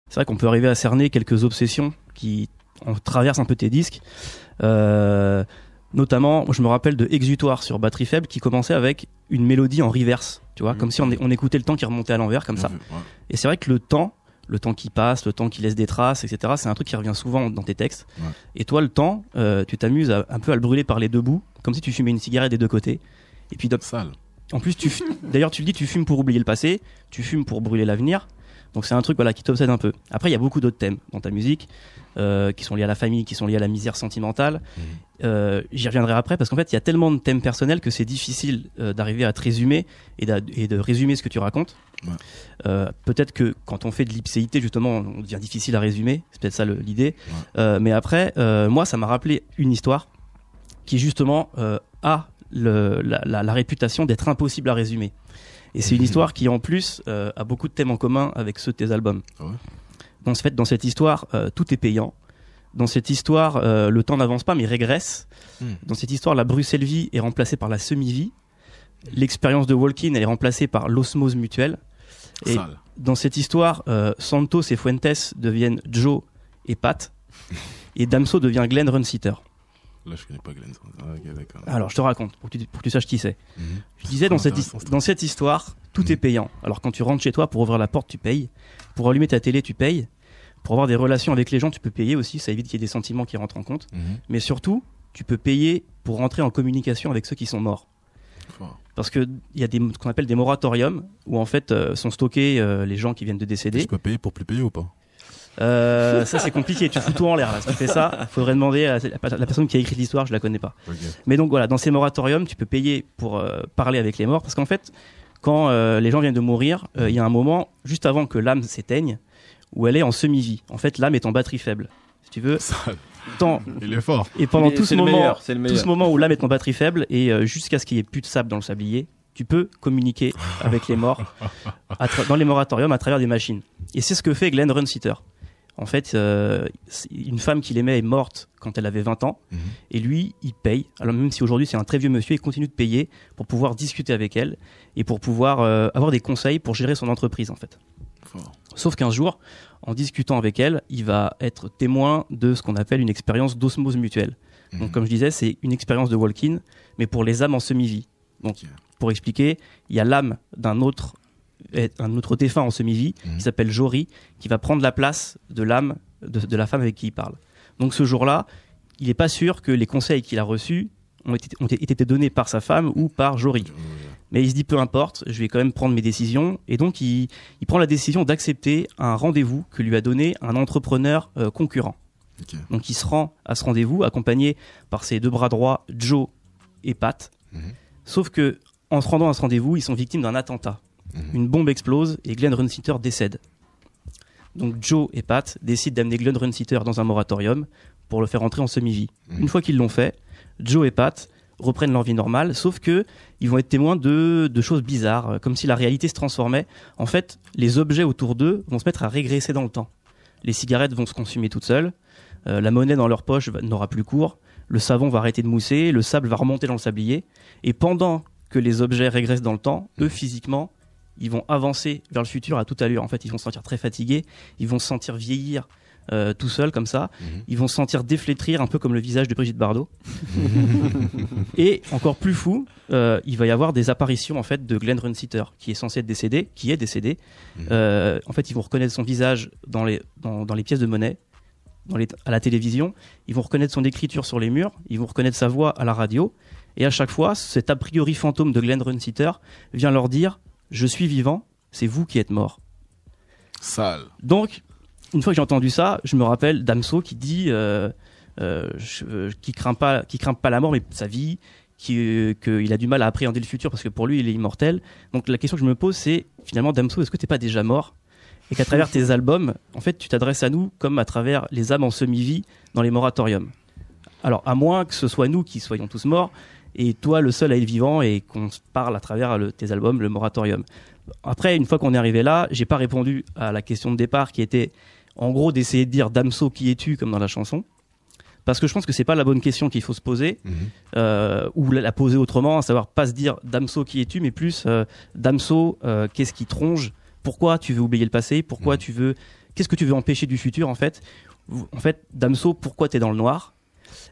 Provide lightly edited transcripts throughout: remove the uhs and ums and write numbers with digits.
c'est vrai qu'on peut arriver à cerner quelques obsessions qui traversent un peu tes disques. Notamment, je me rappelle de Exutoire sur Batterie Faible qui commençait avec une mélodie en reverse, tu vois, comme si on écoutait le temps qui remontait à l'envers, comme ça. Et c'est vrai que le temps qui passe, le temps qui laisse des traces, etc., c'est un truc qui revient souvent dans tes textes. Et toi, le temps, tu t'amuses un peu à le brûler par les deux bouts, comme si tu fumais une cigarette des deux côtés. Et puis, sale. En plus, d'ailleurs, tu le dis, tu fumes pour oublier le passé, tu fumes pour brûler l'avenir. Donc c'est un truc qui t'obsède un peu. Après, il y a beaucoup d'autres thèmes dans ta musique qui sont liés à la famille, qui sont liés à la misère sentimentale. J'y reviendrai après parce qu'en fait, il y a tellement de thèmes personnels que c'est difficile d'arriver à te résumer et de résumer ce que tu racontes. Peut-être que quand on fait de l'ipséité, justement, on devient difficile à résumer. C'est peut-être ça l'idée. Mais après, moi, ça m'a rappelé une histoire qui justement a la réputation d'être impossible à résumer. Et c'est une histoire qui, en plus, a beaucoup de thèmes en commun avec ceux de tes albums. Dans cette histoire, tout est payant. Dans cette histoire, le temps n'avance pas, mais régresse. Dans cette histoire, la Bruxelles-vie est remplacée par la semi-vie. L'expérience de Walking, elle est remplacée par l'osmose mutuelle. Et dans cette histoire, Santos et Fuentes deviennent Joe et Pat. Et Damso devient Glenn Runsiter. Là, je connais pas Glenn. Okay, d'accord. Alors, je te raconte, pour que tu saches qui c'est. Je disais, dans cette histoire, tout est payant. Alors, quand tu rentres chez toi, pour ouvrir la porte, tu payes. Pour allumer ta télé, tu payes. Pour avoir des relations avec les gens, tu peux payer aussi. Ça évite qu'il y ait des sentiments qui rentrent en compte. Mais surtout, tu peux payer pour rentrer en communication avec ceux qui sont morts. Parce qu'il y a ce qu'on appelle des moratoriums, où en fait sont stockés les gens qui viennent de décéder. Je peux payer pour plus payer ou pas? Ça c'est compliqué, tu fous tout en l'air là. Si tu fais ça, faudrait demander à la personne qui a écrit l'histoire, je la connais pas. Mais donc voilà, dans ces moratoriums, tu peux payer pour parler avec les morts, parce qu'en fait, quand les gens viennent de mourir, il y a un moment juste avant que l'âme s'éteigne où elle est en semi-vie. En fait, l'âme est en batterie faible, si tu veux. Il est fort. Et pendant tout ce moment où l'âme est en batterie faible et jusqu'à ce qu'il y ait plus de sable dans le sablier, tu peux communiquer avec les morts dans les moratoriums à travers des machines. Et c'est ce que fait Glenn Runsiter. En fait, une femme qu'il aimait est morte quand elle avait 20 ans. Et lui, il paye. Alors même si aujourd'hui c'est un très vieux monsieur, il continue de payer pour pouvoir discuter avec elle et pour pouvoir avoir des conseils pour gérer son entreprise en fait. Sauf qu'un jour, en discutant avec elle, il va être témoin de ce qu'on appelle une expérience d'osmose mutuelle. Donc comme je disais, c'est une expérience de walk-in, mais pour les âmes en semi-vie. Donc pour expliquer, il y a l'âme d'un autre défunt en semi-vie qui s'appelle Jory, qui va prendre la place de l'âme de la femme avec qui il parle. Donc ce jour-là, il n'est pas sûr que les conseils qu'il a reçus ont été donnés par sa femme ou par Jory. Mais il se dit peu importe, je vais quand même prendre mes décisions. Et donc il prend la décision d'accepter un rendez-vous que lui a donné un entrepreneur concurrent. Donc il se rend à ce rendez-vous accompagné par ses deux bras droits, Joe et Pat. Sauf que en se rendant à ce rendez-vous, ils sont victimes d'un attentat. Une bombe explose et Glenn Runsiter décède. Donc Joe et Pat décident d'amener Glenn Runsiter dans un moratorium pour le faire entrer en semi-vie. Une fois qu'ils l'ont fait, Joe et Pat reprennent leur vie normale, sauf que ils vont être témoins de choses bizarres, comme si la réalité se transformait. En fait, les objets autour d'eux vont se mettre à régresser dans le temps. Les cigarettes vont se consumer toutes seules, la monnaie dans leur poche n'aura plus cours, le savon va arrêter de mousser, le sable va remonter dans le sablier, et pendant que les objets régressent dans le temps, eux physiquement, ils vont avancer vers le futur à toute allure. En fait, ils vont se sentir très fatigués, ils vont se sentir vieillir tout seuls comme ça, ils vont se sentir déflétrir un peu comme le visage de Brigitte Bardot. Et encore plus fou, il va y avoir des apparitions en fait de Glenn Runsiter qui est censé être décédé, en fait, ils vont reconnaître son visage dans les pièces de monnaie, à la télévision, ils vont reconnaître son écriture sur les murs, ils vont reconnaître sa voix à la radio, et à chaque fois, cet a priori fantôme de Glenn Runsiter vient leur dire « Je suis vivant, c'est vous qui êtes mort ». Sale. Donc, une fois que j'ai entendu ça, je me rappelle Damso qui dit qui craint pas la mort, mais sa vie, qu'il a du mal à appréhender le futur parce que pour lui, il est immortel. Donc la question que je me pose, c'est finalement, Damso, est-ce que t'es pas déjà mort ? Et qu'à travers tes albums, en fait, tu t'adresses à nous comme à travers les âmes en semi-vie dans les moratoriums. Alors, à moins que ce soit nous qui soyons tous morts, et toi le seul à être vivant, et qu'on se parle à travers tes albums, le moratorium. Après, une fois qu'on est arrivé là, j'ai pas répondu à la question de départ qui était, en gros, d'essayer de dire Damso, qui es-tu, comme dans la chanson. Parce que je pense que c'est pas la bonne question qu'il faut se poser, ou la poser autrement, à savoir pas se dire Damso, qui es-tu, mais plus Damso, qu'est-ce qui te ronge ? Pourquoi tu veux oublier le passé ? Pourquoi tu veux qu'est-ce que tu veux empêcher du futur en fait. En fait, Damso, pourquoi t'es dans le noir?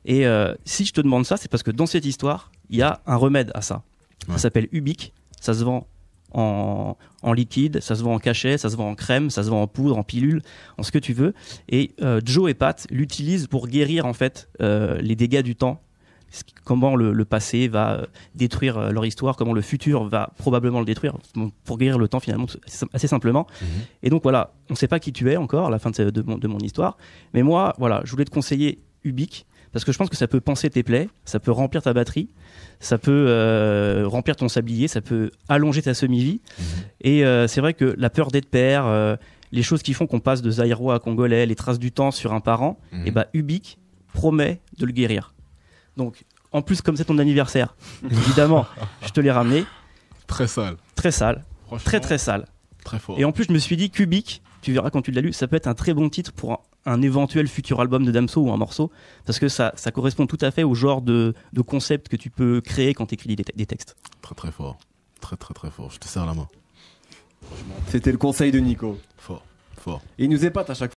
Et si je te demande ça, c'est parce que dans cette histoire, il y a un remède à ça. Ça s'appelle Ubique. Ça se vend en liquide, ça se vend en cachet, ça se vend en crème, ça se vend en poudre, en pilule, en ce que tu veux. Et Joe et Pat l'utilisent pour guérir en fait les dégâts du temps. Comment le passé va détruire leur histoire, comment le futur va probablement le détruire, pour guérir le temps finalement, assez simplement. Et donc voilà, on ne sait pas qui tu es encore à la fin de mon histoire, mais moi, voilà, je voulais te conseiller Ubique, parce que je pense que ça peut panser tes plaies, ça peut remplir ta batterie, ça peut remplir ton sablier, ça peut allonger ta semi-vie. Et c'est vrai que la peur d'être père, les choses qui font qu'on passe de zaïrois à congolais, les traces du temps sur un parent, et bah Ubique promet de le guérir. Donc, en plus, comme c'est ton anniversaire, évidemment, je te l'ai ramené. Très sale. Très sale. Très sale. Très fort. Et en plus, je me suis dit, Cubique, tu verras quand tu l'as lu, ça peut être un très bon titre pour un éventuel futur album de Damso ou un morceau, parce que ça correspond tout à fait au genre de concept que tu peux créer quand tu écris des textes. Très fort. Très fort. Je te serre la main. C'était le conseil de Nico. Fort. Et il nous épate à chaque fois.